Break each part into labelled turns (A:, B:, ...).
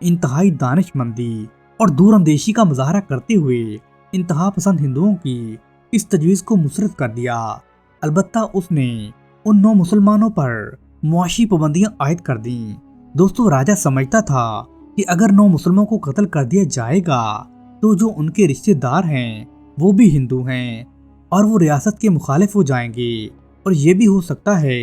A: انتہائی دانش مندی اور دور اندیشی کا مظاہرہ کرتے ہوئے انتہا پسند ہندوؤں کی اس تجویز کو مسرد کر دیا۔ البتہ اس نے ان 9 مسلمانوں پر معاشی پابندیاں عائد کر دیں۔ دوستو راجہ سمجھتا تھا کہ اگر 9 مسلمانوں کو قتل کر دیا جائے گا تو جو ان کے رشتہ دار ہیں وہ بھی ہندو ہیں اور وہ ریاست کے مخالف ہو جائیں گے، اور یہ بھی ہو سکتا ہے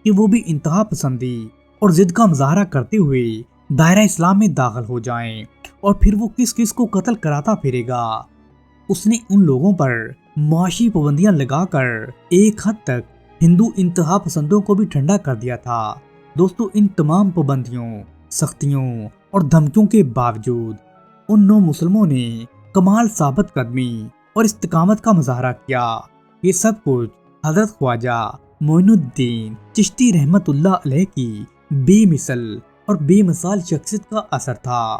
A: کہ وہ بھی انتہا پسندی اور ضد کا مظاہرہ کرتے ہوئے دائرہ اسلام میں داخل ہو جائیں، اور پھر وہ کس کس کو قتل کراتا پھرے گا۔ اس نے ان لوگوں پر معاشی پابندیاں لگا کر ایک حد تک ہندو انتہا پسندوں کو بھی ٹھنڈا کر دیا تھا۔ دوستو ان تمام پابندیوں، سختیوں اور دھمکیوں کے باوجود ان 9 مسلموں نے کمال ثابت قدمی اور استقامت کا مظاہرہ کیا۔ یہ سب کچھ حضرت خواجہ معین الدین چشتی رحمت اللہ علیہ کی بے مثل اور بے مثال شخصیت کا اثر تھا۔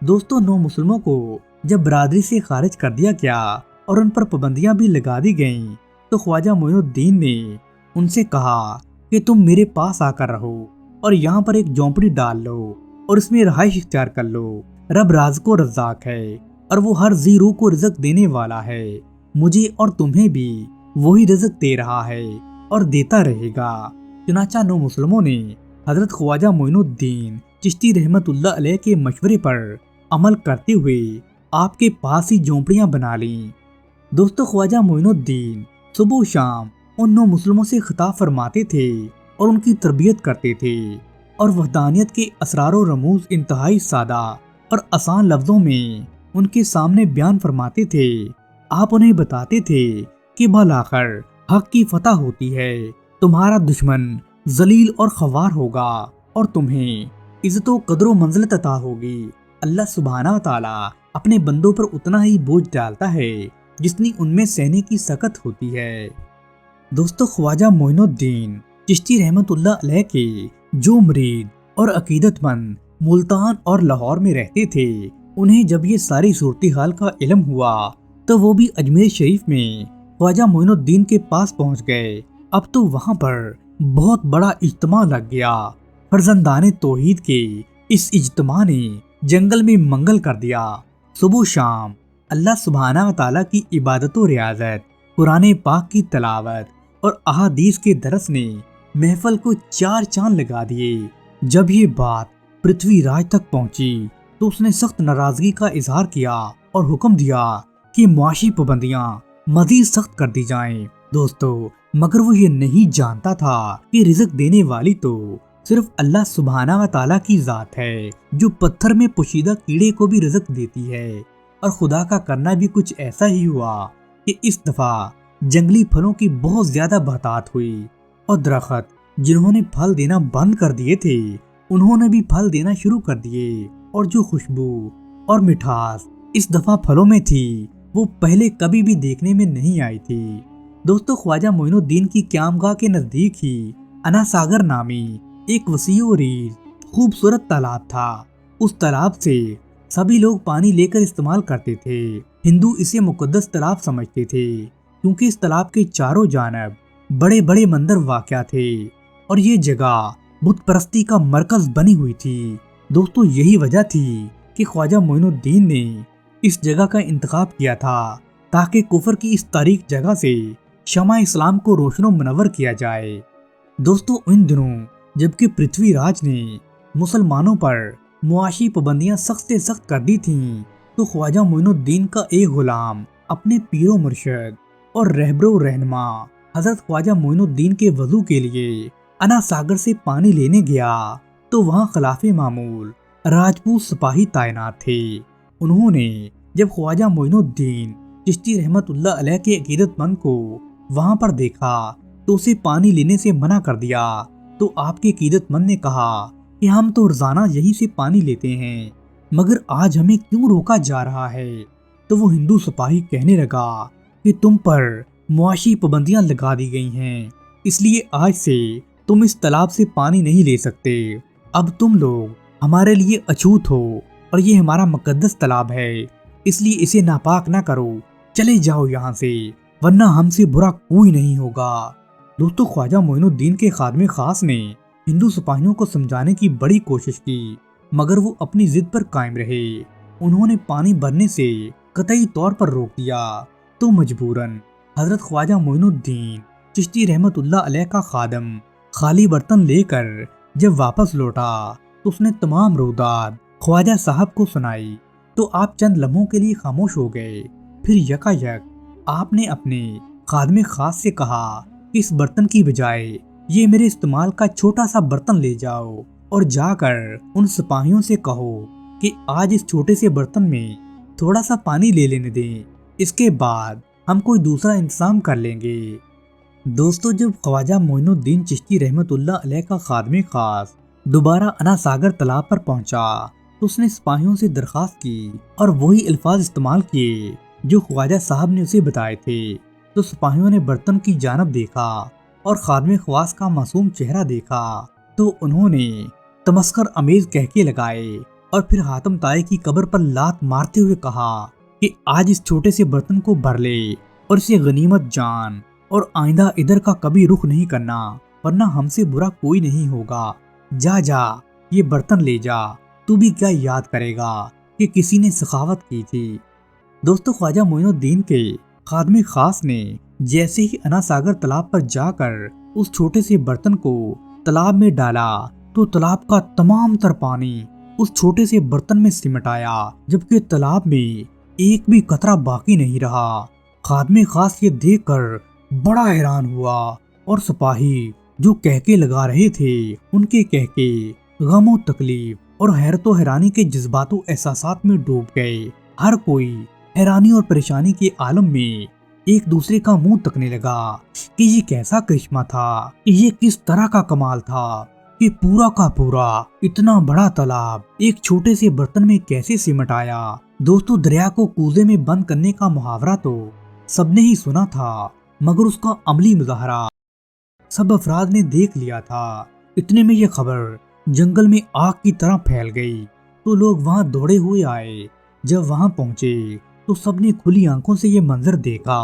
A: دوستو 9 مسلموں کو جب برادری سے خارج کر دیا گیا اور ان پر پابندیاں بھی لگا دی گئیں تو خواجہ معین الدین نے ان سے کہا کہ تم میرے پاس آ کر رہو اور یہاں پر ایک جھونپڑی ڈال لو اور اس میں رہائش اختیار کر لو۔ رب رازق و رزاق ہے اور وہ ہر ذی روح کو رزق دینے والا ہے، مجھے اور تمہیں بھی وہی رزق دے رہا ہے اور دیتا رہے گا۔ چنانچہ 9 مسلموں نے حضرت خواجہ معین الدین چشتی رحمت اللہ علیہ کے مشورے پر عمل کرتے ہوئے آپ کے پاس ہی جھونپڑیاں بنا لیں۔ دوستو خواجہ معین الدین صبح و شام ان 9 مسلموں سے خطاب فرماتے تھے اور ان کی تربیت کرتے تھے، اور وحدانیت کے اسرار و رموز انتہائی سادہ اور آسان لفظوں میں ان کے سامنے بیان فرماتے تھے۔ آپ انہیں بتاتے تھے کہ بالآخر حق کی فتح ہوتی ہے، تمہارا دشمن ذلیل اور خوار ہوگا اور تمہیں عزت و قدر و منزلت عطا ہوگی۔ اللہ سبحانہ تعالیٰ اپنے بندوں پر اتنا ہی بوجھ ڈالتا ہے جتنی ان میں سہنے کی سخت ہوتی ہے۔ دوستو خواجہ معین الدین چشتی رحمت اللہ علیہ کے جو مرید اور عقیدت مند ملتان اور لاہور میں رہتے تھے، انہیں جب یہ ساری صورتحال کا علم ہوا تو وہ بھی اجمیر شریف میں خواجہ معین الدین کے پاس پہنچ گئے۔ اب تو وہاں پر بہت بڑا اجتماع لگ گیا۔ فرزندان توحید کے اس اجتماع نے جنگل میں منگل کر دیا۔ صبح و شام اللہ سبحانہ تعالیٰ کی عبادت و ریاضت، قرآن پاک کی تلاوت اور احادیث کے درس نے محفل کو 4 چاند لگا دیے۔ جب یہ بات پرتھوی راج تک پہنچی تو اس نے سخت ناراضگی کا اظہار کیا اور حکم دیا کہ معاشی پابندیاں مزید سخت کر دی جائیں۔ دوستو مگر وہ یہ نہیں جانتا تھا کہ رزق دینے والی تو صرف اللہ سبحانہ تعالیٰ کی ذات ہے، جو پتھر میں پوشیدہ کیڑے کو بھی رزق دیتی ہے۔ اور خدا کا کرنا بھی کچھ ایسا ہی ہوا کہ اس دفعہ جنگلی پھلوں کی بہت زیادہ بہتات ہوئی، اور درخت جنہوں نے پھل دینا بند کر دیے تھے انہوں نے بھی پھل دینا شروع کر دیے، اور جو خوشبو اور مٹھاس اس دفعہ پھلوں میں تھی وہ پہلے کبھی بھی دیکھنے میں نہیں آئی تھی۔ دوستو خواجہ معین الدین کی قیامگاہ کے نزدیک ہی انا ساگر نامی ایک وسیع و عریض خوبصورت تالاب تھا۔ اس تالاب سے سبھی لوگ پانی لے کر استعمال کرتے تھے۔ ہندو اسے مقدس تالاب سمجھتے تھے کیونکہ اس تالاب کے چاروں جانب بڑے بڑے مندر واقع تھے اور یہ جگہ بت پرستی کا مرکز بنی ہوئی تھی۔ دوستو یہی وجہ تھی کہ خواجہ معین الدین نے اس جگہ کا انتخاب کیا تھا تاکہ کفر کی اس تاریک جگہ سے شمع اسلام کو روشن و منور کیا جائے۔ دوستو ان دنوں جبکہ پرتھوی راج نے مسلمانوں پر معاشی پابندیاں سخت سے سخت کر دی تھیں تو خواجہ معین الدین کا ایک غلام اپنے پیر و مرشد اور رہبر و رہنما حضرت خواجہ معین الدین کے وضو کے لیے انا ساگر سے پانی لینے گیا تو وہاں خلاف معمول راجپوت سپاہی تعینات تھے۔ انہوں نے جب خواجہ معین الدین چشتی رحمت اللہ علیہ کے عقیدت مند کو وہاں پر دیکھا تو اسے پانی لینے سے منع کر دیا، تو آپ کے عقیدت مند نے کہا کہ ہم تو روزانہ یہیں سے پانی لیتے ہیں، مگر آج ہمیں کیوں روکا جا رہا ہے؟ تو وہ ہندو سپاہی کہنے لگا کہ تم پر معاشی پابندیاں لگا دی گئی ہیں، اس لیے آج سے تم اس تالاب سے پانی نہیں لے سکتے۔ اب تم لوگ ہمارے لیے اچھوت ہو اور یہ ہمارا مقدس تالاب ہے، اس لیے اسے ناپاک نہ کرو، چلے جاؤ یہاں سے، ورنہ ہم سے برا کوئی نہیں ہوگا۔ دوستو خواجہ معین الدین کے خادم خاص نے ہندو سپاہیوں کو سمجھانے کی بڑی کوشش کی، مگر وہ اپنی ضد پر قائم رہے۔ انہوں نے پانی بھرنے سے قطعی طور پر روک دیا تو مجبوراً حضرت خواجہ معین الدین چشتی رحمت اللہ علیہ کا خادم خالی برتن لے کر جب واپس لوٹا تو اس نے تمام روداد خواجہ صاحب کو سنائی تو آپ چند لمحوں کے لیے خاموش ہو گئے۔ پھر یکا یک آپ نے اپنے خادم خاص سے کہا کہ اس برتن کی بجائے یہ میرے استعمال کا چھوٹا سا برتن لے جاؤ اور جا کر ان سپاہیوں سے کہو کہ آج اس چھوٹے سے برتن میں تھوڑا سا پانی لے لینے دیں، اس کے بعد ہم کوئی دوسرا انتظام کر لیں گے۔ دوستو، جب خواجہ معین الدین چشتی رحمت اللہ علیہ کا خادم خاص دوبارہ انا ساگر تالاب پر پہنچا تو اس نے سپاہیوں سے درخواست کی اور وہی الفاظ استعمال کیے جو خواجہ صاحب نے اسے بتائے تھے۔ تو سپاہیوں نے برتن کی جانب دیکھا اور خادم خواص کا معصوم چہرہ دیکھا تو انہوں نے تمسخر امیز کہکے لگائے اور پھر حاتم طائی کی قبر پر لات مارتے ہوئے کہا کہ آج اس چھوٹے سے برتن کو بھر لے اور اسے غنیمت جان اور آئندہ ادھر کا کبھی رخ نہیں کرنا، ورنہ ہم سے برا کوئی نہیں ہوگا۔ جا جا یہ برتن لے جا، تو بھی کیا یاد کرے گا کہ کسی نے سخاوت کی تھی۔ دوستو، خواجہ معین الدین کے خادم خاص نے جیسے ہی انا ساگر تالاب پر جا کر اس چھوٹے سے برتن کو تالاب میں ڈالا تو تالاب کا تمام تر پانی اس چھوٹے سے برتن میں سمٹ آیا، جبکہ تالاب میں ایک بھی قطرہ باقی نہیں رہا۔ خادم خاص یہ دیکھ کر بڑا حیران ہوا اور سپاہی جو کہکے لگا رہے تھے ان کے کہکے غم و تکلیف اور حیرت و حیرانی کے جذبات و احساسات میں ڈوب گئے۔ ہر کوئی حیرانی اور پریشانی کے عالم میں ایک دوسرے کا منہ تکنے لگا کہ یہ کیسا کرشمہ تھا، کہ یہ کس طرح کا کمال تھا کہ پورا کا پورا اتنا بڑا تالاب ایک چھوٹے سے برتن میں کیسے سمٹ آیا۔ دوستو، دریا کو کوزے میں بند کرنے کا محاورہ تو سب نے ہی سنا تھا، مگر اس کا عملی مظاہرہ سب افراد نے دیکھ لیا تھا۔ اتنے میں یہ خبر جنگل میں آگ کی طرح پھیل گئی تو لوگ وہاں دوڑے ہوئے آئے۔ جب وہاں پہنچے تو سب نے کھلی آنکھوں سے یہ منظر دیکھا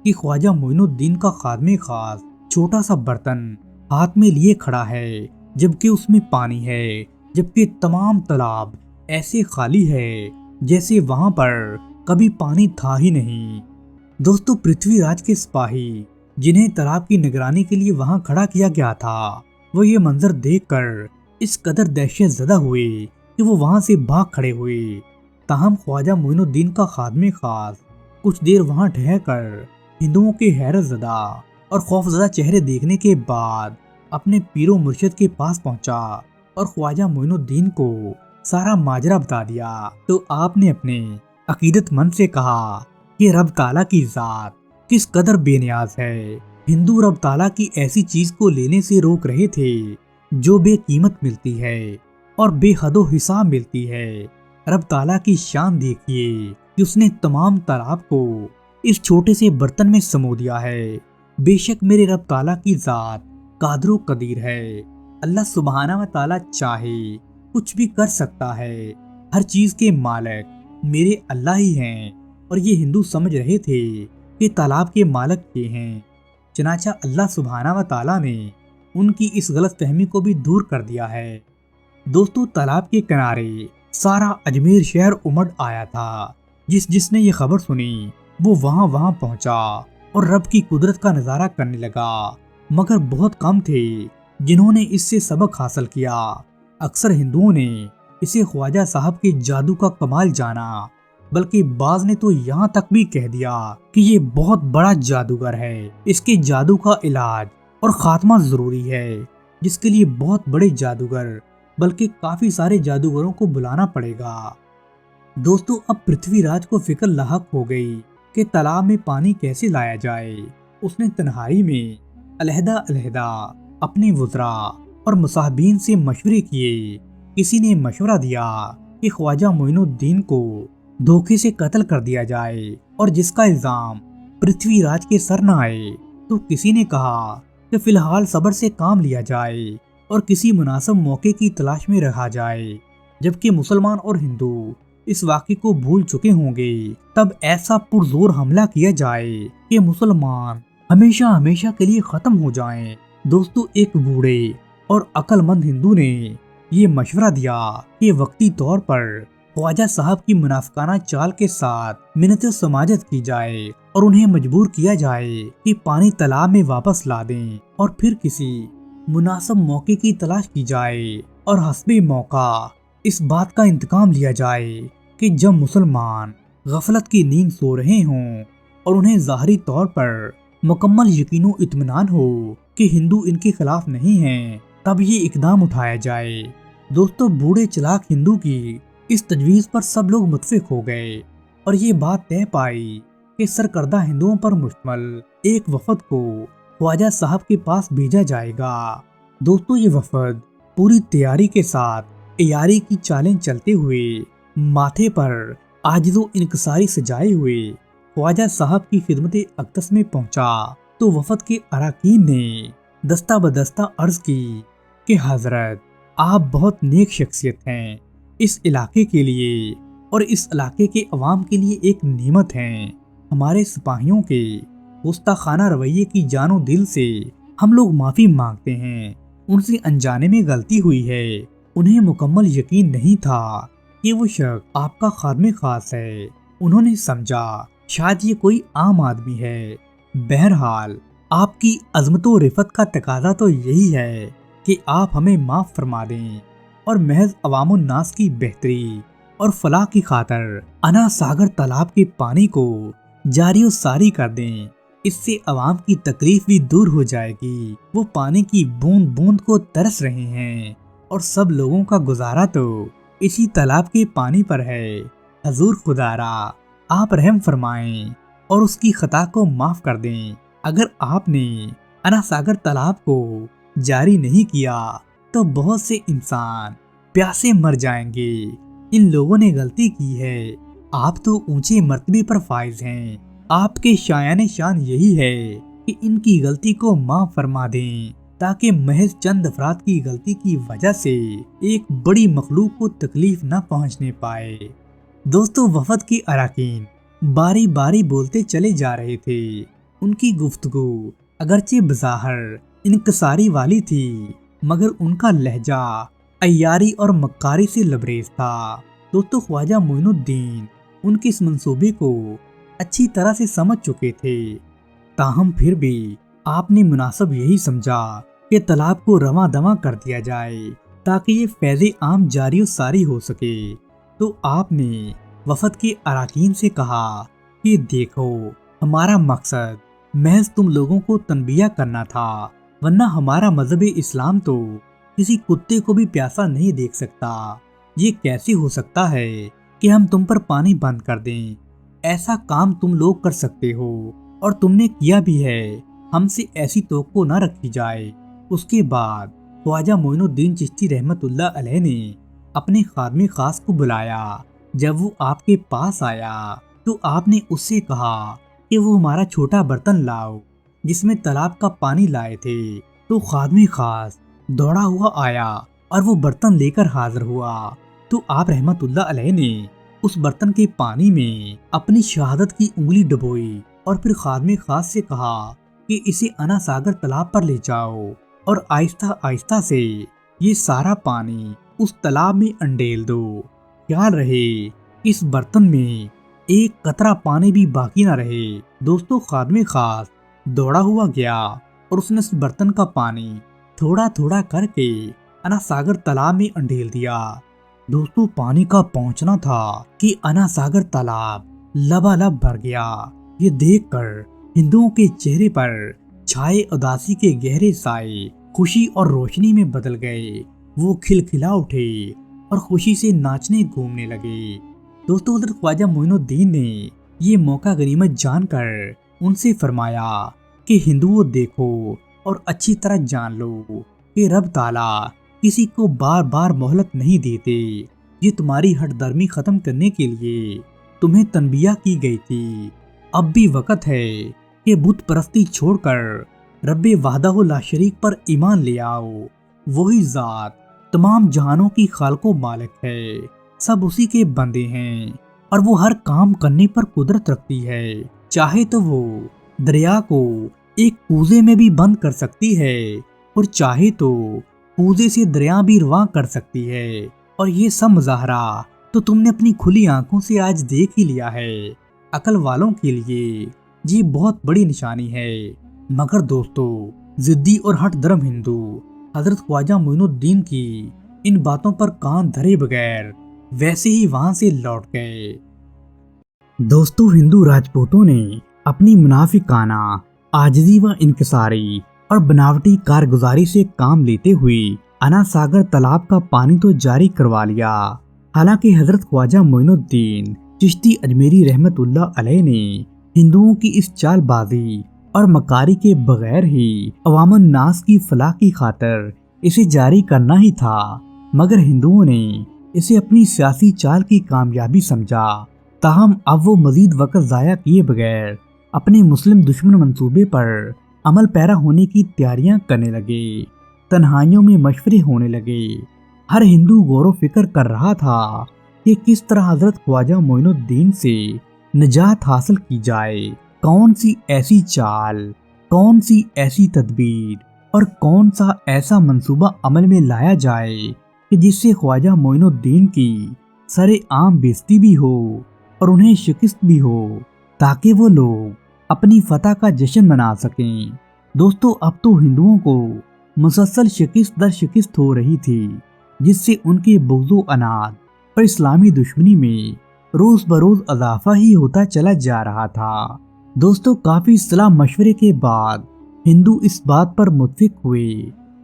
A: کہ خواجہ معین الدین کا خادم خاص چھوٹا سا برتن ہاتھ میں لیے کھڑا ہے، جبکہ اس میں پانی ہے، جبکہ تمام تالاب ایسے خالی ہے جیسے وہاں پر کبھی پانی تھا ہی نہیں۔ دوستو، پرتھوی راج کے سپاہی جنہیں تالاب کی نگرانی کے لیے وہاں کھڑا کیا گیا تھا، وہ یہ منظر دیکھ کر اس قدر دہشت زدہ ہوئے کہ وہ وہاں سے بھاگ کھڑے ہوئے۔ تاہم خواجہ معین الدین کا خادم خاص کچھ دیر وہاں ٹھہر کر ہندوؤں کے حیرت زدہ اور خوف زدہ چہرے دیکھنے کے بعد اپنے پیر و مرشد کے پاس پہنچا اور خواجہ معین الدین کو سارا ماجرا بتا دیا۔ تو آپ نے اپنے عقیدت مند سے کہا کہ رب تعالیٰ کی ذات کس قدر بے نیاز ہے۔ ہندو رب تعالیٰ کی ایسی چیز کو لینے سے روک رہے تھے جو بے قیمت ملتی ہے اور بے حد و حساب ملتی ہے۔ رب تعالیٰ کی شان دیکھیے کہ اس نے تمام تالاب کو اس چھوٹے سے برتن میں سمو دیا ہے۔ بے شک میرے رب تعالیٰ کی ذات قادر و قدیر ہے۔ اللہ سبحانہ و تعالیٰ چاہے کچھ بھی کر سکتا ہے۔ ہر چیز کے مالک میرے اللہ ہی ہیں، اور یہ ہندو سمجھ رہے تھے کہ تالاب کے مالک یہ ہیں۔ چنانچہ اللہ سبحانہ و تعالیٰ نے ان کی اس غلط فہمی کو بھی دور کر دیا ہے۔ دوستو، تالاب کے کنارے سارا اجمیر شہر امڑ آیا تھا۔ جس نے یہ خبر سنی وہ وہاں پہنچا اور رب کی قدرت کا نظارہ کرنے لگا، مگر بہت کم تھے جنہوں نے اس سے سبق حاصل کیا۔ اکثر ہندوؤں نے اسے خواجہ صاحب کے جادو کا کمال جانا، بلکہ بعض نے تو یہاں تک بھی کہہ دیا کہ یہ بہت بڑا جادوگر ہے، اس کے جادو کا علاج اور خاتمہ ضروری ہے، جس کے لیے بہت بڑے جادوگر بلکہ کافی سارے جادوگروں کو بلانا پڑے گا۔ دوستو، اب پرتھوی راج کو فکر لاحق ہو گئی کہ تالاب میں پانی کیسے لایا جائے۔ اس نے تنہائی میں علیحدہ اپنے وزراء اور مصاحبین سے مشورے کیے۔ کسی نے مشورہ دیا کہ خواجہ معین الدین کو دھوکے سے قتل کر دیا جائے اور جس کا الزام پرتھوی راج کے سر نہ آئے، تو کسی نے کہا کہ فی الحال صبر سے کام لیا جائے اور کسی مناسب موقع کی تلاش میں رہا جائے۔ جبکہ مسلمان اور ہندو اس واقعے کو بھول چکے ہوں گے، تب ایسا پرزور حملہ کیا جائے کہ مسلمان ہمیشہ کے لیے ختم ہو جائیں۔ دوستو، ایک بوڑھے اور عقل مند ہندو نے یہ مشورہ دیا کہ وقتی طور پر خواجہ صاحب کی منافقانہ چال کے ساتھ منت و سماجت کی جائے اور انہیں مجبور کیا جائے کہ پانی تالاب میں واپس لا دیں، اور پھر کسی مناسب موقع کی تلاش کی جائے اور حسب موقع اس بات کا انتقام لیا جائے کہ جب مسلمان غفلت کی نیند سو رہے ہوں اور انہیں ظاہری طور پر مکمل یقین و اطمینان ہو کہ ہندو ان کے خلاف نہیں ہیں، تب یہ اقدام اٹھایا جائے۔ دوستو، بوڑھے چلاک ہندو کی اس تجویز پر سب لوگ متفق ہو گئے اور یہ بات طے پائی کہ سرکردہ ہندوؤں پر مشتمل ایک وفد کو خواجہ صاحب کے پاس بھیجا جائے گا۔ دوستو، یہ وفد پوری تیاری کے ساتھ عیاری کی چالیں چلتے ہوئے ماتھے پر عاجز و انکساری سجائے ہوئے خواجہ صاحب کی خدمت اقدس میں پہنچا تو وفد کے اراکین نے دستہ بدستہ عرض کی کہ حضرت، آپ بہت نیک شخصیت ہیں، اس علاقے کے لیے اور اس علاقے کے عوام کے لیے ایک نعمت ہیں۔ ہمارے سپاہیوں کے گستاخانہ رویے کی جان و دل سے ہم لوگ معافی مانگتے ہیں، ان سے انجانے میں غلطی ہوئی ہے۔ انہیں مکمل یقین نہیں تھا کہ وہ شخص آپ کا خادم خاص ہے، انہوں نے سمجھا شاید یہ کوئی عام آدمی ہے۔ بہرحال آپ کی عظمت و رفت کا تقاضا تو یہی ہے کہ آپ ہمیں معاف فرما دیں اور محض عوام الناس کی بہتری اور فلاح کی خاطر انا ساگر تالاب کے پانی کو جاری و ساری کر دیں۔ اس سے عوام کی تکلیف بھی دور ہو جائے گی، وہ پانی کی بوند بوند کو ترس رہے ہیں اور سب لوگوں کا گزارا تو اسی تالاب کے پانی پر ہے۔ حضور خدا را، آپ رحم فرمائیں اور اس کی خطا کو معاف کر دیں۔ اگر آپ نے انا ساگر تالاب کو جاری نہیں کیا تو بہت سے انسان پیاسے مر جائیں گے۔ ان لوگوں نے غلطی کی ہے، آپ تو اونچے مرتبے پر فائز ہیں، آپ کے شایان شان یہی ہے کہ ان کی غلطی کو معاف فرما دیں تاکہ محض چند افراد کی غلطی کی وجہ سے ایک بڑی مخلوق کو تکلیف نہ پہنچنے پائے۔ دوستو، وفد کے اراکین باری باری بولتے چلے جا رہے تھے۔ ان کی گفتگو اگرچہ بظاہر انکساری والی تھی مگر ان کا لہجہ عیاری اور مکاری سے لبریز تھا۔ دوستو، خواجہ معین الدین ان کے اس منصوبے کو اچھی طرح سے سمجھ چکے تھے، تاہم پھر بھی آپ نے مناسب یہی سمجھا کہ تالاب کو رواں دواں کر دیا جائے تاکہ یہ فیض عام جاری و ساری ہو سکے۔ تو آپ نے وفد کے اراکین سے کہا کہ دیکھو، ہمارا مقصد محض تم لوگوں کو تنبیہ کرنا تھا، ورنہ ہمارا مذہب اسلام تو کسی کتے کو بھی پیاسا نہیں دیکھ سکتا۔ یہ کیسے ہو سکتا ہے کہ ہم تم پر پانی بند کر دیں؟ ایسا کام تم لوگ کر سکتے ہو اور تم نے کیا بھی ہے، ہم سے ایسی توقع نہ رکھی جائے۔ اس کے بعد خواجہ معین الدین چشتی رحمت اللہ علیہ نے اپنے خادم خاص کو بلایا۔ جب وہ آپ کے پاس آیا تو آپ نے اس سے کہا کہ وہ ہمارا چھوٹا برتن لاؤ جس میں تالاب کا پانی لائے تھے۔ تو خادم خاص دوڑا ہوا آیا اور وہ برتن لے کر حاضر ہوا۔ تو آپ رحمت اللہ علیہ نے اس برتن کے پانی میں اپنی شہادت کی انگلی ڈبوئی اور پھر خادم خاص سے کہا کہ اسے انا ساگر تالاب پر لے جاؤ اور آہستہ آہستہ سے یہ سارا پانی اس تالاب میں انڈیل دو۔ خیال رہے اس برتن میں ایک قطرہ پانی بھی باقی نہ رہے۔ دوستو، خادم خاص دوڑا ہوا گیا اور اس نے اس برتن کا پانی تھوڑا تھوڑا کر کے انا ساگر تالاب میں انڈیل دیا۔ دوستو، پانی کا پہنچنا تھا کہ انا ساگر تالاب لبالب بھر گیا۔ یہ دیکھ کر ہندوؤں کے چہرے پر چھائے اداسی کے گہرے سائے خوشی اور روشنی میں بدل گئے۔ وہ کھلکھلا اٹھے اور خوشی سے ناچنے گھومنے لگے۔ دوستو، حضرت خواجہ معین الدین نے یہ موقع غنیمت جان کر ان سے فرمایا کہ ہندوؤں، دیکھو اور اچھی طرح جان لو کہ رب تعالیٰ کسی کو بار بار مہلت نہیں دیتے۔ یہ تمہاری ہٹ درمی ختم کرنے کے لیے تمہیں تنبیہ کی گئی تھی۔ اب بھی وقت ہے کہ بت پرستی چھوڑ کر رب وحدہ لا شریک پر ایمان لے آؤ۔ وہی ذات تمام جہانوں کی خالق و مالک ہے، سب اسی کے بندے ہیں اور وہ ہر کام کرنے پر قدرت رکھتی ہے۔ چاہے تو وہ دریا کو ایک کوزے میں بھی بند کر سکتی ہے اور چاہے تو کوزے سے دریا بھی رواں کر سکتی ہے، اور یہ سب مظاہرہ تو تم نے اپنی کھلی آنکھوں سے آج دیکھ ہی لیا ہے۔ عقل والوں کے لیے یہ بہت بڑی نشانی ہے۔ مگر دوستو، ضدی اور ہٹ درم ہندو حضرت خواجہ معین الدین کی ان باتوں پر کان دھرے بغیر ویسے ہی وہاں سے لوٹ گئے۔ دوستو، ہندو راجپوتوں نے اپنی منافقانہ، عاجزی و انکساری اور بناوٹی کارگزاری سے کام لیتے ہوئے انا ساگر تالاب کا پانی تو جاری کروا لیا۔ حالانکہ حضرت خواجہ معین الدین چشتی اجمیری رحمت اللہ علیہ نے ہندوؤں کی اس چال بازی اور مکاری کے بغیر ہی عوام الناس کی فلاح کی خاطر اسے جاری کرنا ہی تھا، مگر ہندوؤں نے اسے اپنی سیاسی چال کی کامیابی سمجھا۔ تاہم اب وہ مزید وقت ضائع کیے بغیر اپنے مسلم دشمن منصوبے پر عمل پیرا ہونے کی تیاریاں کرنے لگے۔ تنہائیوں میں مشورے ہونے لگے۔ ہر ہندو غور و فکر کر رہا تھا کہ کس طرح حضرت خواجہ معین الدین سے نجات حاصل کی جائے، کون سی ایسی چال، کون سی ایسی تدبیر اور کون سا ایسا منصوبہ عمل میں لایا جائے کہ جس سے خواجہ معین الدین کی سر عام بےزتی بھی ہو اور انہیں شکست بھی ہو، تاکہ وہ لوگ اپنی فتح کا جشن منا سکیں۔ دوستو، اب تو ہندوؤں کو مسلسل شکست در شکست ہو رہی تھی، جس سے ان کے بغض و عناد اور اسلامی دشمنی میں روز بروز اضافہ ہی ہوتا چلا جا رہا تھا۔ دوستو، کافی صلاح مشورے کے بعد ہندو اس بات پر متفق ہوئے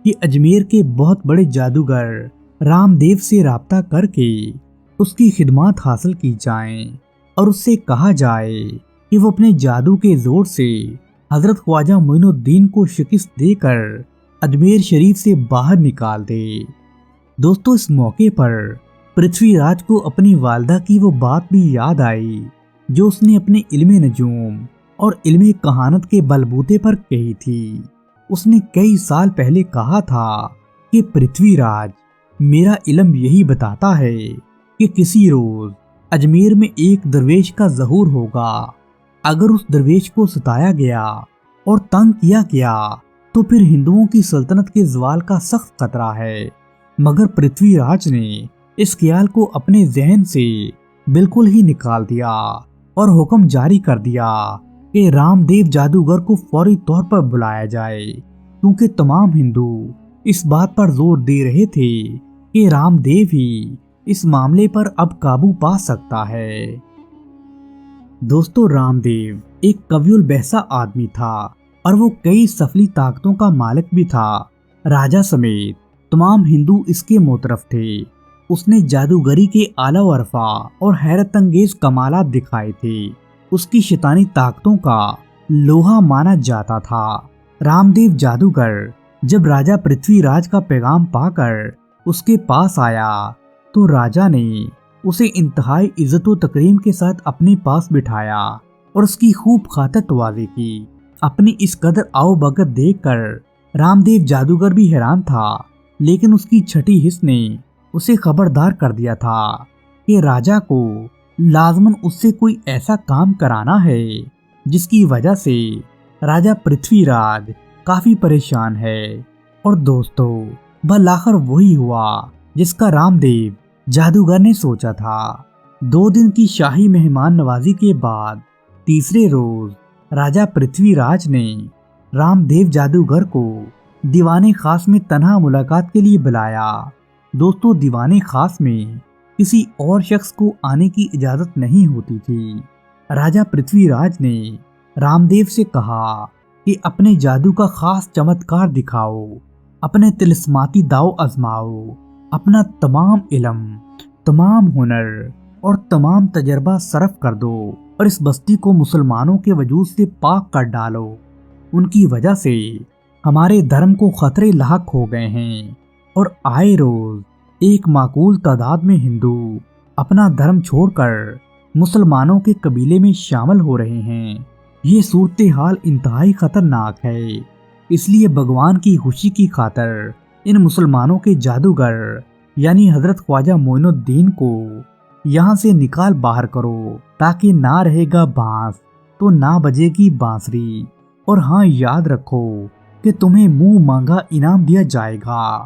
A: کہ اجمیر کے بہت بڑے جادوگر رام دیو سے رابطہ کر کے اس کی خدمات حاصل کی جائیں اور اس سے کہا جائے کہ وہ اپنے جادو کے زور سے حضرت خواجہ معین الدین کو شکست دے کر اجمیر شریف سے باہر نکال دے۔ دوستو، اس موقع پر پرتھوی راج کو اپنی والدہ کی وہ بات بھی یاد آئی جو اس نے اپنے علم نجوم اور علم کہانت کے بلبوتے پر کہی تھی۔ اس نے کئی سال پہلے کہا تھا کہ پرتھوی راج، میرا علم یہی بتاتا ہے کہ کسی روز اجمیر میں ایک درویش کا ظہور ہوگا۔ اگر اس درویش کو ستایا گیا اور تنگ کیا گیا تو پھر ہندوؤں کی سلطنت کے زوال کا سخت خطرہ ہے۔ مگر پرتھوی راج نے اس خیال کو اپنے ذہن سے بالکل ہی نکال دیا اور حکم جاری کر دیا کہ رام دیو جادوگر کو فوری طور پر بلایا جائے، کیونکہ تمام ہندو اس بات پر زور دے رہے تھے کہ رام دیو ہی اس معاملے پر اب قابو پا سکتا ہے۔ دوستو، رام دیو ایک قوی البحثہ آدمی تھا اور وہ کئی سفلی طاقتوں کا مالک بھی تھا۔ راجہ سمیت تمام ہندو اس کے معترف تھے۔ اس نے جادوگری کے اعلیٰ و عرفا اور حیرت انگیز کمالات دکھائے تھے۔ اس کی شیطانی طاقتوں کا لوہا مانا جاتا تھا۔ رام دیو جادوگر جب راجہ پرتھوی راج کا پیغام پا کر اس کے پاس آیا تو راجہ نے اسے انتہائی عزت و تکریم کے ساتھ اپنے پاس بٹھایا اور اس کی خوب خاطر توازی کی۔ اپنی اس قدر آؤ بھگت دیکھ کر رام دیو جادوگر بھی حیران تھا، لیکن اس کی چھٹی حس نے اسے خبردار کر دیا تھا کہ راجہ کو لازماً اس سے کوئی ایسا کام کرانا ہے جس کی وجہ سے راجہ پرتھوی راج کافی پریشان ہے۔ اور دوستو، بالآخر وہی ہوا جس کا رام دیو جادوگر نے سوچا تھا۔ 2 دن کی شاہی مہمان نوازی کے بعد تیسرے روز راجہ پرتھوی راج نے رام دیو جادوگر کو دیوان خاص میں تنہا ملاقات کے لیے بلایا۔ دوستو، دیوان خاص میں کسی اور شخص کو آنے کی اجازت نہیں ہوتی تھی۔ راجہ پرتھوی راج نے رام دیو سے کہا کہ اپنے جادو کا خاص چمتکار دکھاؤ، اپنے طلسماتی داؤ آزماؤ، اپنا تمام علم، تمام ہنر اور تمام تجربہ صرف کر دو اور اس بستی کو مسلمانوں کے وجود سے پاک کر ڈالو۔ ان کی وجہ سے ہمارے دھرم کو خطرے لاحق ہو گئے ہیں اور آئے روز ایک معقول تعداد میں ہندو اپنا دھرم چھوڑ کر مسلمانوں کے قبیلے میں شامل ہو رہے ہیں۔ یہ صورتحال انتہائی خطرناک ہے، اس لیے بھگوان کی خوشی کی خاطر ان مسلمانوں کے جادوگر یعنی حضرت خواجہ معین الدین کو یہاں سے نکال باہر کرو، تاکہ نہ رہے گا بانس تو نہ بجے گی بانسری۔ اور ہاں، یاد رکھو کہ تمہیں منہ مانگا انعام دیا جائے گا۔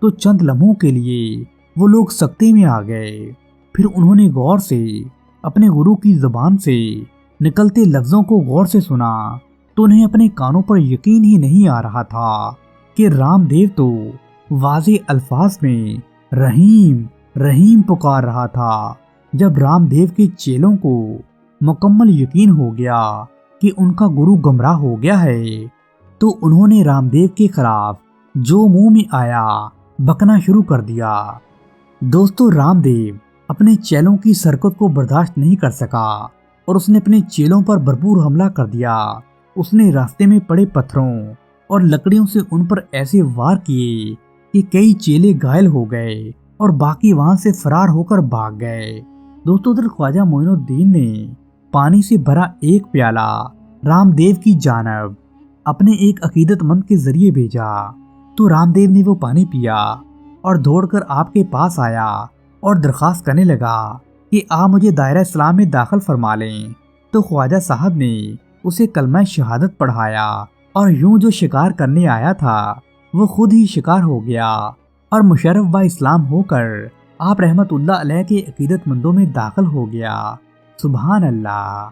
A: تو چند لمحوں کے لیے وہ لوگ سکتے میں آ گئے۔ پھر انہوں نے غور سے اپنے گرو کی زبان سے نکلتے لفظوں کو غور سے سنا تو انہیں اپنے کانوں پر یقین ہی نہیں آ رہا تھا کہ رام دیو تو واضح الفاظ میں رحیم رحیم پکار رہا تھا۔ جب رام دیو کے چیلوں کو مکمل یقین ہو گیا کہ ان کا گرو گمراہ ہو گیا ہے تو انہوں نے رام دیو کے خلاف جو منہ میں آیا بکنا شروع کر دیا۔ دوستو، رام دیو اپنے چیلوں کی سرکت کو برداشت نہیں کر سکا اور اس نے اپنے چیلوں پر بھرپور حملہ کر دیا۔ اس نے راستے میں پڑے پتھروں اور لکڑیوں سے ان پر ایسے وار کیے کہ کئی چیلے گھائل ہو گئے اور باقی وہاں سے فرار ہو کر بھاگ گئے۔ دوستو، ادھر خواجہ معین الدین نے پانی سے بھرا ایک پیالہ رام دیو کی جانب اپنے ایک عقیدت مند کے ذریعے بھیجا تو رام دیو نے وہ پانی پیا اور دوڑ کر آپ کے پاس آیا اور درخواست کرنے لگا کہ آپ مجھے دائرہ اسلام میں داخل فرما لیں۔ تو خواجہ صاحب نے اسے کلمہ شہادت پڑھایا اور یوں جو شکار کرنے آیا تھا وہ خود ہی شکار ہو گیا اور مشرف با اسلام ہو کر آپ رحمت اللہ علیہ کے عقیدت مندوں میں داخل ہو گیا۔ سبحان اللہ۔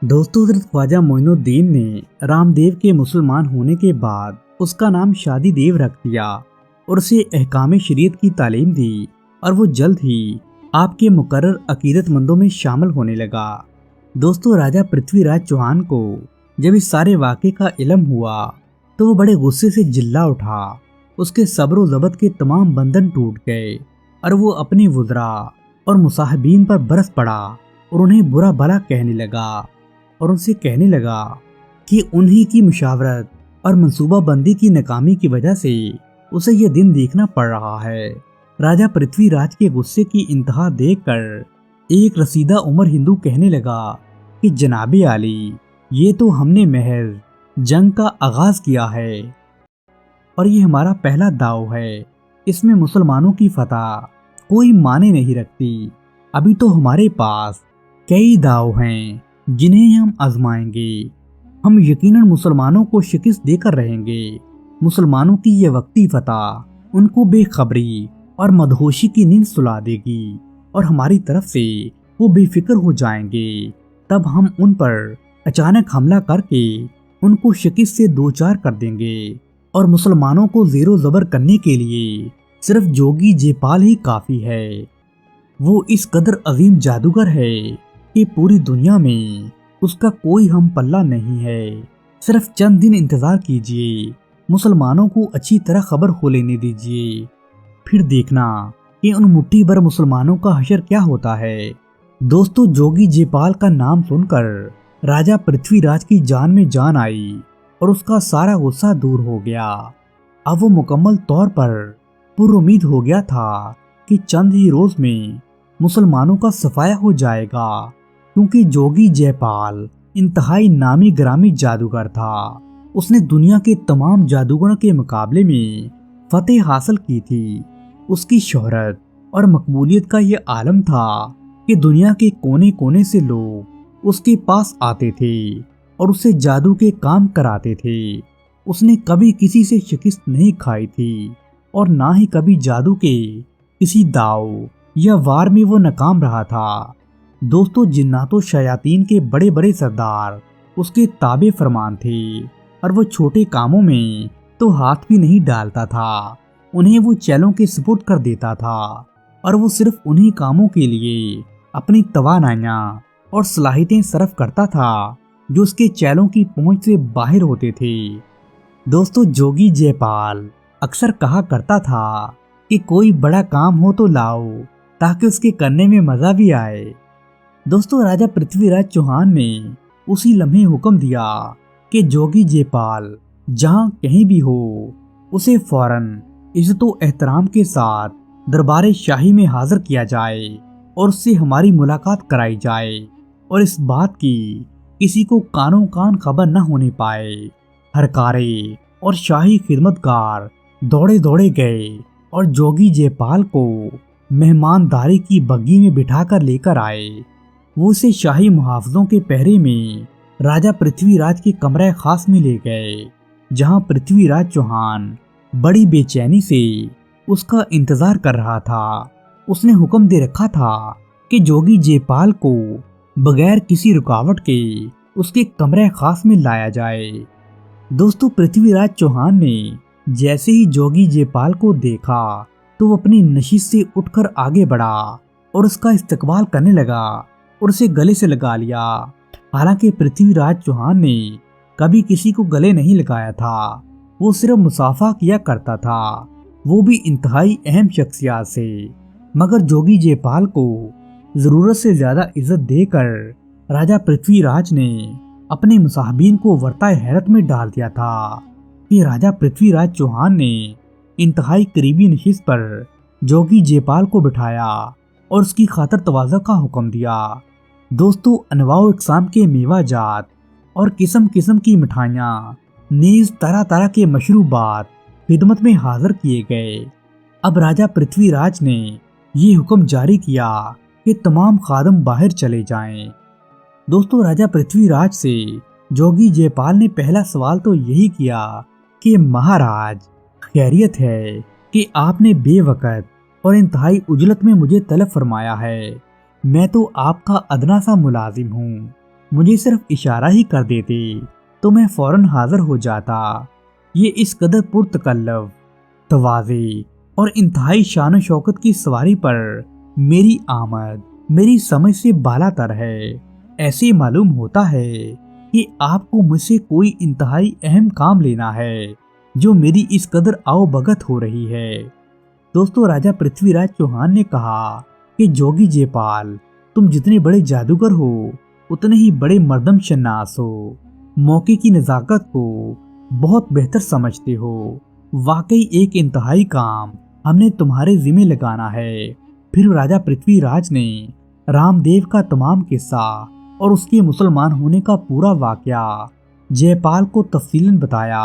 A: دوستو، حضرت خواجہ معین الدین نے رام دیو کے مسلمان ہونے کے بعد اس کا نام شادی دیو رکھ دیا اور اسے احکام شریعت کی تعلیم دی اور وہ جلد ہی آپ کے مقرر عقیدت مندوں میں شامل ہونے لگا۔ دوستو، راجہ پرتھوی راج چوہان کو جب اس سارے واقعے کا علم ہوا تو وہ بڑے غصے سے جلا اٹھا۔ اس کے صبر و ضبط کے تمام بندھن ٹوٹ گئے اور وہ اپنے وزراء اور مصاحبین پر برس پڑا اور انہیں برا بھلا کہنے لگا اور ان سے کہنے لگا کہ انہی کی مشاورت اور منصوبہ بندی کی ناکامی کی وجہ سے اسے یہ دن دیکھنا پڑ رہا ہے۔ راجہ پرتھوی راج کے غصے کی انتہا دیکھ کر ایک رسیدہ عمر ہندو کہنے لگا کہ جناب عالی، یہ تو ہم نے محض جنگ کا آغاز کیا ہے اور یہ ہمارا پہلا داؤ ہے۔ اس میں مسلمانوں کی فتح کوئی معنی نہیں رکھتی۔ ابھی تو ہمارے پاس کئی داؤ ہیں جنہیں ہم آزمائیں گے۔ ہم یقیناً مسلمانوں کو شکست دے کر رہیں گے۔ مسلمانوں کی یہ وقتی فتح ان کو بے خبری اور مدہوشی کی نیند سلا دے گی اور ہماری طرف سے وہ بے فکر ہو جائیں گے۔ تب ہم ان پر اچانک حملہ کر کے ان کو شکست سے دوچار کر دیں گے اور مسلمانوں کو زیر و زبر کرنے کے لیے صرف جوگی جے پال ہی کافی ہے۔ وہ اس قدر عظیم جادوگر ہے کہ پوری دنیا میں اس کا کوئی ہم پلہ نہیں ہے۔ صرف چند دن انتظار کیجیے، مسلمانوں کو اچھی طرح خبر ہو لینے دیجیے، پھر دیکھنا کہ ان مٹھی بھر مسلمانوں کا حشر کیا ہوتا ہے۔ دوستو، جوگی جے پال کا نام سن کر راجہ پرتھوی راج کی جان میں جان آئی اور اس کا سارا غصہ دور ہو گیا۔ اب وہ مکمل طور پر پر امید ہو گیا تھا کہ چند ہی روز میں مسلمانوں کا صفایا ہو جائے گا، کیونکہ جوگی جے پال انتہائی نامی گرامی جادوگر تھا۔ اس نے دنیا کے تمام جادوگروں کے مقابلے میں فتح حاصل کی تھی۔ اس کی شہرت اور مقبولیت کا یہ عالم تھا کہ دنیا کے کونے کونے سے لوگ اس کے پاس آتے تھے اور اسے جادو کے کام کراتے تھے۔ اس نے کبھی کسی سے شکست نہیں کھائی تھی اور نہ ہی کبھی جادو کے کسی داؤ یا وار میں وہ ناکام رہا تھا۔ دوستو، جنات و شیاطین کے بڑے بڑے سردار اس کے تابع فرمان تھے اور وہ چھوٹے کاموں میں تو ہاتھ بھی نہیں ڈالتا تھا، انہیں وہ چیلوں کے سپرد کر دیتا تھا اور وہ صرف انہی کاموں کے لیے اپنی توانائیاں اور صلاحیتیں صرف کرتا تھا جو اس کے چیلوں کی پہنچ سے باہر ہوتے تھے۔ دوستو، جوگی جے پال اکثر کہا کرتا تھا کہ کوئی بڑا کام ہو تو لاؤ تاکہ اس کے کرنے میں مزہ بھی آئے۔ دوستو، راجہ پرتھوی راج چوہان نے اسی لمحے حکم دیا کہ جوگی جے پال جہاں کہیں بھی ہو اسے فوراً عزت و احترام کے ساتھ دربار شاہی میں حاضر کیا جائے اور اس سے ہماری ملاقات کرائی جائے اور اس بات کی کسی کو کانوں کان خبر نہ ہونے پائے۔ ہرکارے اور شاہی خدمتگار دوڑے دوڑے گئے اور جوگی جے پال کو مہمانداری کی بگی میں بٹھا کر لے کر آئے۔ وہ اسے شاہی محافظوں کے پہرے میں راجہ پرتھوی راج کے کمرہ خاص میں لے گئے، جہاں پرتھوی راج چوہان بڑی بے چینی سے اس کا انتظار کر رہا تھا۔ اس نے حکم دے رکھا تھا کہ جوگی جے پال کو بغیر کسی رکاوٹ کے اس کے کمرے خاص میں لایا جائے۔ دوستو، پرتھوی راج چوہان نے جیسے ہی جوگی جے پال کو دیکھا تو وہ اپنی نشست سے اٹھ کر آگے بڑھا اور اس کا استقبال کرنے لگا اور اسے گلے سے لگا لیا۔ حالانکہ پرتھوی راج چوہان نے کبھی کسی کو گلے نہیں لگایا تھا، وہ صرف مصافحہ کیا کرتا تھا، وہ بھی انتہائی اہم شخصیات سے۔ مگر جوگی جے پال کو ضرورت سے زیادہ عزت دے کر راجہ پرتھوی راج نے اپنے مصاحبین کو ورطۂ حیرت میں ڈال دیا تھا کہ راجہ پرتھوی راج چوہان نے انتہائی قریبی نشست پر جوگی جے پال کو بٹھایا اور اس کی خاطر تواضع کا حکم دیا۔ دوستو، انواع و اقسام کے میوہ جات اور قسم قسم کی مٹھائیاں نیز طرح طرح کے مشروبات خدمت میں حاضر کیے گئے۔ اب راجہ پرتھوی راج نے یہ حکم جاری کیا کہ تمام خادم باہر چلے جائیں۔ دوستو، راجہ پرتھوی راج سے جوگی جے پال نے پہلا سوال تو یہی کیا کہ مہاراج، خیریت ہے کہ آپ نے بے وقت اور انتہائی عجلت میں مجھے طلب فرمایا ہے؟ میں تو آپ کا ادنا سا ملازم ہوں، مجھے صرف اشارہ ہی کر دیتے تو میں فوراً حاضر ہو جاتا۔ یہ اس قدر پرتکلف، تواضع اور انتہائی شان و شوکت کی سواری پر میری آمد میری سمجھ سے بالا تر ہے۔ ایسے معلوم ہوتا ہے کہ آپ کو مجھ سے کوئی انتہائی اہم کام لینا ہے جو میری اس قدر آؤ بھگت ہو رہی ہے۔ دوستو، راجہ پرتھوی راج چوہان نے کہا کہ جوگی جے پال، تم جتنے بڑے جادوگر ہو اتنے ہی بڑے مردم شناس ہو، موقع کی نزاکت کو بہت بہتر سمجھتے ہو۔ واقعی ایک انتہائی کام ہم نے تمہارے ذمہ لگانا ہے۔ پھر راجہ پرتھوی راج نے رام دیو کا تمام قصہ اور اس کے مسلمان ہونے کا پورا واقعہ جے پال کو تفصیلاً بتایا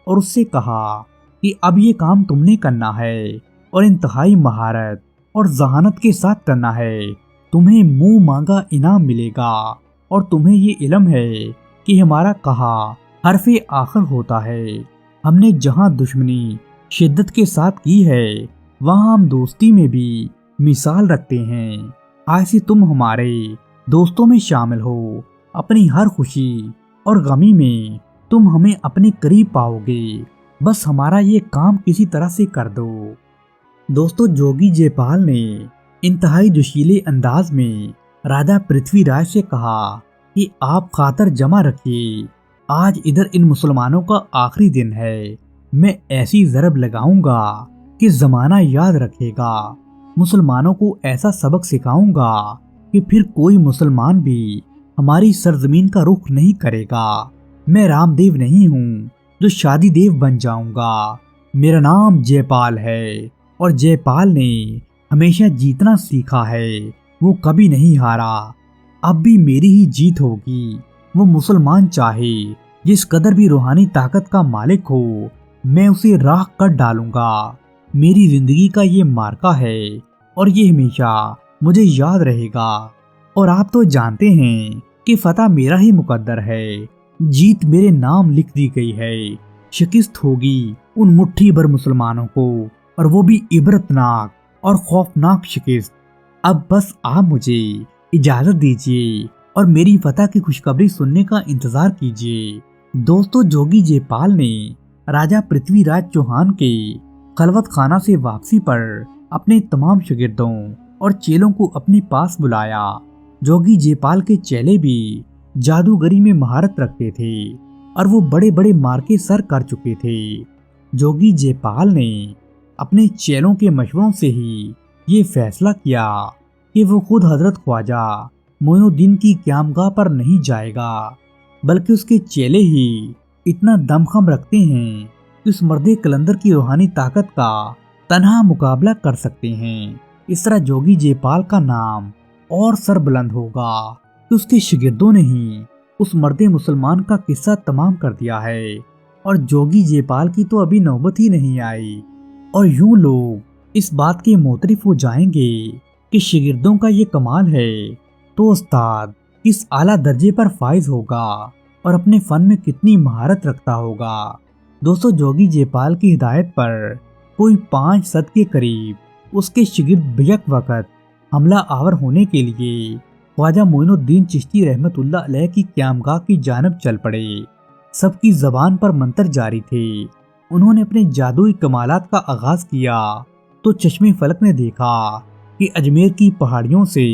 A: اور اس سے کہا کہ اب یہ کام تم نے کرنا ہے اور انتہائی مہارت اور ذہانت کے ساتھ کرنا ہے۔ تمہیں منہ مانگا انعام ملے گا اور تمہیں یہ علم ہے کہ ہمارا کہا حرف آخر ہوتا ہے۔ ہم نے جہاں دشمنی شدت کے ساتھ کی ہے وہاں ہم دوستی میں بھی مثال رکھتے ہیں۔ آج سے تم ہمارے دوستوں میں شامل ہو، اپنی ہر خوشی اور غمی میں تم ہمیں اپنے قریب پاؤ گے، بس ہمارا یہ کام کسی طرح سے کر دو۔ دوستو، جوگی جے پال نے انتہائی جوشیلے انداز میں راجہ پرتھوی راج سے کہا کہ آپ خاطر جمع رکھیے، آج ادھر ان مسلمانوں کا آخری دن ہے، میں ایسی ضرب لگاؤں گا کہ زمانہ یاد رکھے گا، مسلمانوں کو ایسا سبق سکھاؤں گا کہ پھر کوئی مسلمان بھی ہماری سرزمین کا رخ نہیں کرے گا۔ میں رام دیو نہیں ہوں جو شادی دیو بن جاؤں گا، میرا نام جے پال ہے اور جے پال نے ہمیشہ جیتنا سیکھا ہے، وہ کبھی نہیں ہارا۔ اب بھی میری ہی جیت ہوگی، وہ مسلمان چاہے جس قدر بھی روحانی طاقت کا مالک ہو، میں اسے راکھ کر ڈالوں گا۔ میری زندگی کا یہ مارکا ہے اور یہ ہمیشہ مجھے یاد رہے گا۔ اور آپ تو جانتے ہیں کہ فتح میرا ہی مقدر ہے، جیت میرے نام لکھ دی گئی ہے، شکست ہوگی ان مٹھی بھر مسلمانوں کو، اور وہ بھی عبرتناک اور خوفناک شکست۔ اب بس آپ مجھے اجازت دیجیے اور میری فتح کی خوشخبری سننے کا انتظار کیجیے۔ دوستو، جوگی جے پال نے راجہ پرتھوی راج چوہان کے خلوت خانہ سے واپسی پر اپنے تمام شاگردوں اور چیلوں کو اپنے پاس بلایا۔ جوگی جے پال کے چیلے بھی جادوگری میں مہارت رکھتے تھے اور وہ بڑے بڑے مارکے سر کر چکے تھے۔ جوگی جے پال نے اپنے چیلوں کے مشوروں سے ہی یہ فیصلہ کیا کہ وہ خود حضرت خواجہ معین الدین کی قیامگاہ پر نہیں جائے گا، بلکہ اس کے چیلے ہی اتنا دمخم رکھتے ہیں کہ اس مرد کلندر کی روحانی طاقت کا تنہا مقابلہ کر سکتے ہیں۔ اس طرح جوگی جے پال کا نام اور سر بلند ہوگا کہ اس کے شاگردوں نے ہی اس مرد مسلمان کا قصہ تمام کر دیا ہے، اور جوگی جے پال کی تو ابھی نوبت ہی نہیں آئی، اور یوں لوگ اس بات کے معترف ہو جائیں گے کہ شاگردوں کا یہ کمال ہے تو استاد کس اعلیٰ درجے پر فائز ہوگا اور اپنے فن میں کتنی مہارت رکھتا ہوگا۔ دوستو، جوگی جے پال کی ہدایت پر کوئی 5 صد کے قریب اس کے شگرد بیک وقت حملہ آور ہونے کے لیے خواجہ معین الدین چشتی رحمت اللہ علیہ کی قیامگاہ کی جانب چل پڑے۔ سب کی زبان پر منتر جاری تھے۔ انہوں نے اپنے جادوئی کمالات کا آغاز کیا تو چشمے فلک نے دیکھا کہ اجمیر کی پہاڑیوں سے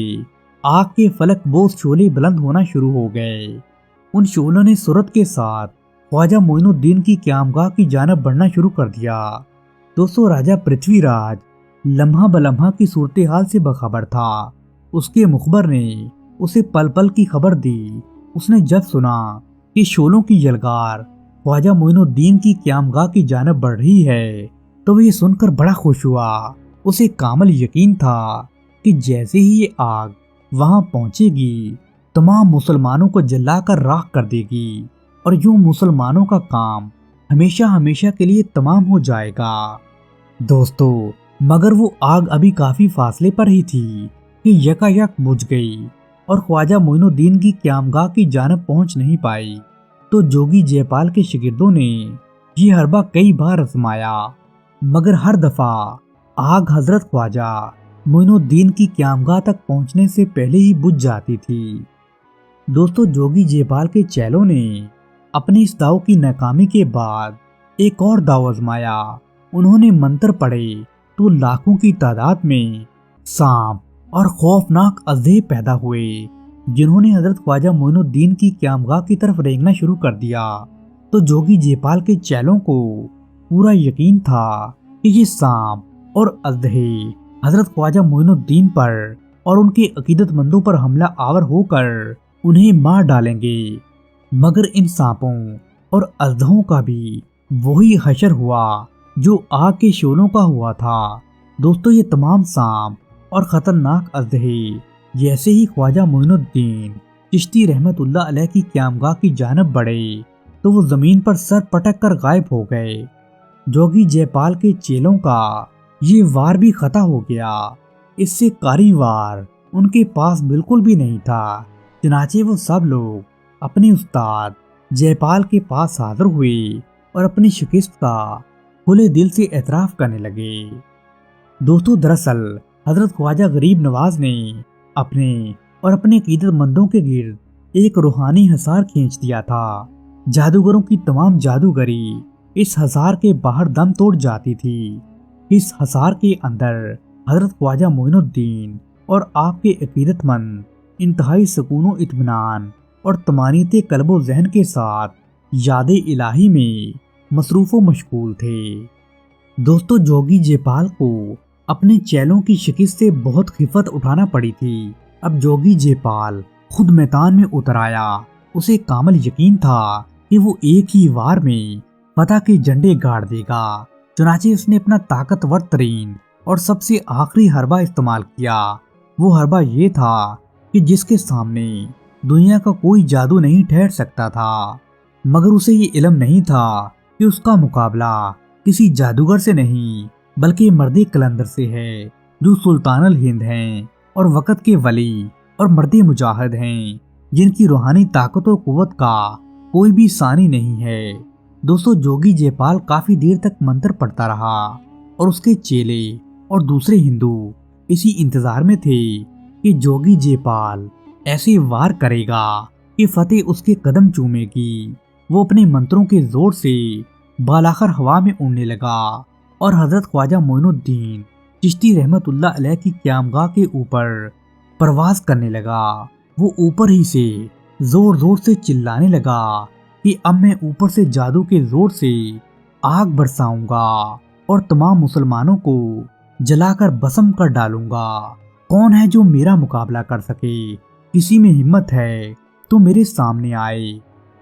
A: آگ کے فلک بوس شعلے بلند ہونا شروع ہو گئے۔ ان شعلوں نے سرعت کے ساتھ خواجہ معین الدین کی قیامگاہ کی جانب بڑھنا شروع کر دیا۔ دوستو، راجہ پرتھوی راج لمحہ بلمحہ کی صورتحال سے باخبر تھا۔ اس کے مخبر نے اسے پل پل کی خبر دی۔ اس نے جب سنا کہ شعلوں کی یلغار خواجہ معین الدین کی قیامگاہ کی جانب بڑھ رہی ہے تو وہ یہ سن کر بڑا خوش ہوا۔ اسے کامل یقین تھا کہ جیسے ہی یہ آگ وہاں پہنچے گی تمام مسلمانوں کو جلا کر راکھ کر دے گی اور یوں مسلمانوں کا کام ہمیشہ ہمیشہ کے لیے تمام ہو جائے گا۔ دوستو، مگر وہ آگ ابھی کافی فاصلے پر ہی تھی کہ یکایک بجھ گئی اور خواجہ معین الدین کی قیامگاہ کی جانب پہنچ نہیں پائی۔ تو جوگی جے پال کے شاگردوں نے یہ حربہ کئی بار آزمایا، مگر ہر دفعہ آگ حضرت خواجہ معین الدین کی قیامگاہ تک پہنچنے سے پہلے ہی بجھ جاتی تھی۔ دوستو، جوگی جے پال کے چیلوں نے اپنی اس داؤ کی ناکامی کے بعد ایک اور داؤ آزمایا۔ انہوں نے منتر پڑھے تو لاکھوں کی تعداد میں سانپ اور خوفناک اژدہے پیدا ہوئے، جنہوں نے حضرت خواجہ معین الدین کی قیامگاہ کی طرف رینگنا شروع کر دیا۔ تو جوگی جے پال کے چیلوں کو پورا یقین تھا کہ یہ سانپ اور اژدہے حضرت خواجہ معین الدین پر اور ان کے عقیدت مندوں پر حملہ آور ہو کر انہیں مار ڈالیں گے، مگر ان سانپوں اور اژدہوں کا بھی وہی حشر ہوا جو آگ کے شعلوں کا ہوا تھا۔ دوستو، یہ تمام سانپ اور خطرناک اژدہے جیسے ہی خواجہ معین الدین چشتی رحمت اللہ علیہ کی قیامگاہ کی جانب بڑھے تو وہ زمین پر سر پٹک کر غائب ہو گئے۔ جوگی جے پال کے چیلوں کا یہ وار بھی خطا ہو گیا۔ اس سے کاری وار ان کے پاس بالکل بھی نہیں تھا۔ چنانچہ وہ سب لوگ اپنے استاد جے پال کے پاس حاضر ہوئے اور اپنی شکست کا کھلے دل سے اعتراف کرنے لگے۔ دوستو، دراصل حضرت خواجہ غریب نواز نے اپنے اور اپنے عقیدت مندوں کے گرد ایک روحانی حصار کھینچ دیا تھا۔ جادوگروں کی تمام جادوگری اس حصار کے باہر دم توڑ جاتی تھی۔ اس حصار کے اندر حضرت خواجہ معین الدین اور آپ کے عقیدت مند انتہائی سکون و اطمینان اور طمانینت قلب و ذہن کے ساتھ یاد الہی میں مصروف و مشغول تھے۔ دوستو، جوگی جے پال کو اپنے چیلوں کی شکست سے بہت خفت اٹھانا پڑی تھی۔ اب جوگی جے پال خود میدان میں اتر آیا۔ اسے کامل یقین تھا کہ وہ ایک ہی وار میں فتح کے جھنڈے گاڑ دے گا۔ چنانچہ اس نے اپنا طاقتور ترین اور سب سے آخری حربہ استعمال کیا۔ وہ حربہ یہ تھا کہ جس کے سامنے دنیا کا کوئی جادو نہیں ٹھہر سکتا تھا، مگر اسے یہ علم نہیں تھا کہ اس کا مقابلہ کسی جادوگر سے نہیں بلکہ مرد قلندر سے ہے، جو سلطان الہند ہیں اور وقت کے ولی اور مرد مجاہد ہیں، جن کی روحانی طاقت و قوت کا کوئی بھی ثانی نہیں ہے۔ دوستو، جوگی جے پال کافی دیر تک منتر پڑھتا رہا اور اس کے چیلے اور دوسرے ہندو اسی انتظار میں تھے کہ جوگی جے پال ایسے وار کرے گا کہ فتح اس کے قدم چومے گی۔ وہ اپنے منتروں کے زور سے بالاخر ہوا میں اڑنے لگا اور حضرت خواجہ معین الدین چشتی رحمت اللہ علیہ کی قیامگاہ کے اوپر پرواز کرنے لگا۔ وہ اوپر ہی سے زور زور سے چلانے لگا کہ اب میں اوپر سے جادو کے زور سے آگ برساؤں گا اور تمام مسلمانوں کو جلا کر بسم کر ڈالوں گا۔ کون ہے جو میرا مقابلہ کر سکے؟ کسی میں ہمت ہے تو میرے سامنے آئے،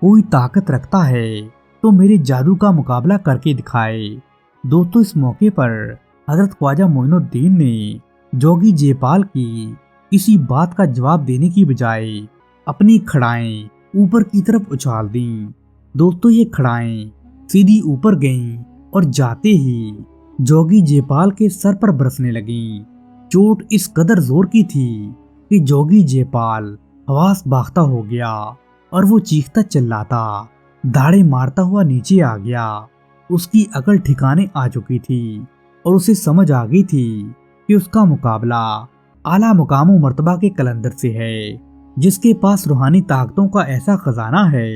A: کوئی طاقت رکھتا ہے تو میرے جادو کا مقابلہ کر کے دکھائے۔ دوستو، اس موقع پر حضرت خواجہ معین الدین نے جوگی جے پال کی کسی بات کا جواب دینے کی بجائے اپنی کھڑائیں اوپر کی طرف اچھال دیں۔ دوستو، یہ کھڑائیں سیدھی اوپر گئیں اور جاتے ہی جوگی جے پال کے سر پر برسنے لگیں۔ چوٹ اس قدر زور کی تھی کہ جوگی جے پال حواس باختہ ہو گیا اور وہ چیختا چلاتا دھاڑے مارتا ہوا نیچے آ گیا۔ اس کی عقل ٹھکانے آ چکی تھی۔ اور اسے سمجھ آ گئی تھی کہ اس کا مقابلہ اعلیٰ مقام و مرتبہ کے قلندر سے ہے، جس کے پاس روحانی طاقتوں کا ایسا خزانہ ہے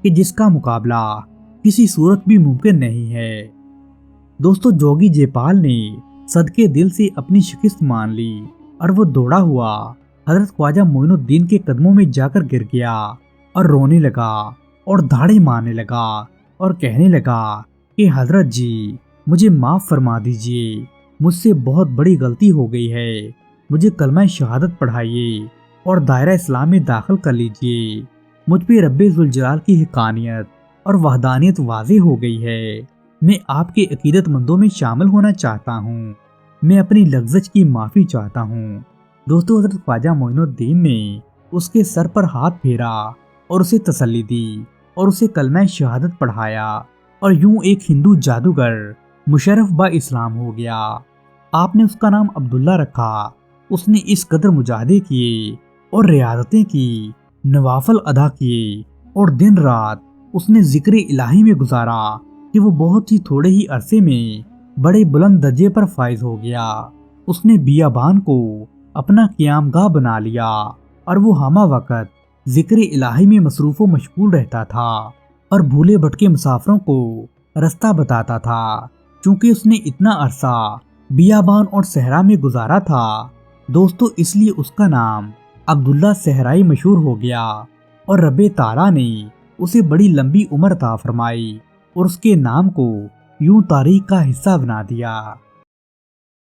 A: کہ جس کا مقابلہ کسی صورت بھی ممکن نہیں ہے۔ دوستو، جوگی جے پال نے صدقے دل سے اپنی شکست مان لی اور وہ دوڑا ہوا حضرت خواجہ معین الدین کے قدموں میں جا کر گر گیا اور رونے لگا اور دھاڑے مارنے لگا اور کہنے لگا کہ حضرت جی، مجھے معاف فرما دیجئے، مجھ سے بہت بڑی غلطی ہو گئی ہے، مجھے کلمہ شہادت پڑھائیے اور دائرہ اسلام میں داخل کر لیجئے۔ مجھ پہ رب ذوالجلال کی حقانیت اور وحدانیت واضح ہو گئی ہے، میں آپ کے عقیدت مندوں میں شامل ہونا چاہتا ہوں، میں اپنی لغزش کی معافی چاہتا ہوں۔ دوستو، حضرت خواجہ معین الدین نے اس کے سر پر ہاتھ پھیرا اور اسے تسلی دی اور اسے کلمہ شہادت پڑھایا، اور یوں ایک ہندو جادوگر مشرف با اسلام ہو گیا۔ آپ نے اس کا نام عبداللہ رکھا۔ اس نے اس قدر مجاہدے کیے اور ریاضتیں کی، نوافل ادا کیے، اور دن رات اس نے ذکر الہی میں گزارا کہ وہ بہت ہی تھوڑے ہی عرصے میں بڑے بلند درجے پر فائز ہو گیا۔ اس نے بیابان کو اپنا قیام گاہ بنا لیا اور وہ ہمہ وقت ذکر الہی میں مصروف و مشغول رہتا تھا اور بھولے بھٹکے مسافروں کو رستہ بتاتا تھا۔ چونکہ اس نے اتنا عرصہ بیابان اور صحرا میں گزارا تھا، دوستو، اس لیے اس کا نام عبداللہ صحرائی مشہور ہو گیا، اور رب تعالیٰ نے اسے بڑی لمبی عمر عطا فرمائی اور اس کے نام کو یوں تاریخ کا حصہ بنا دیا۔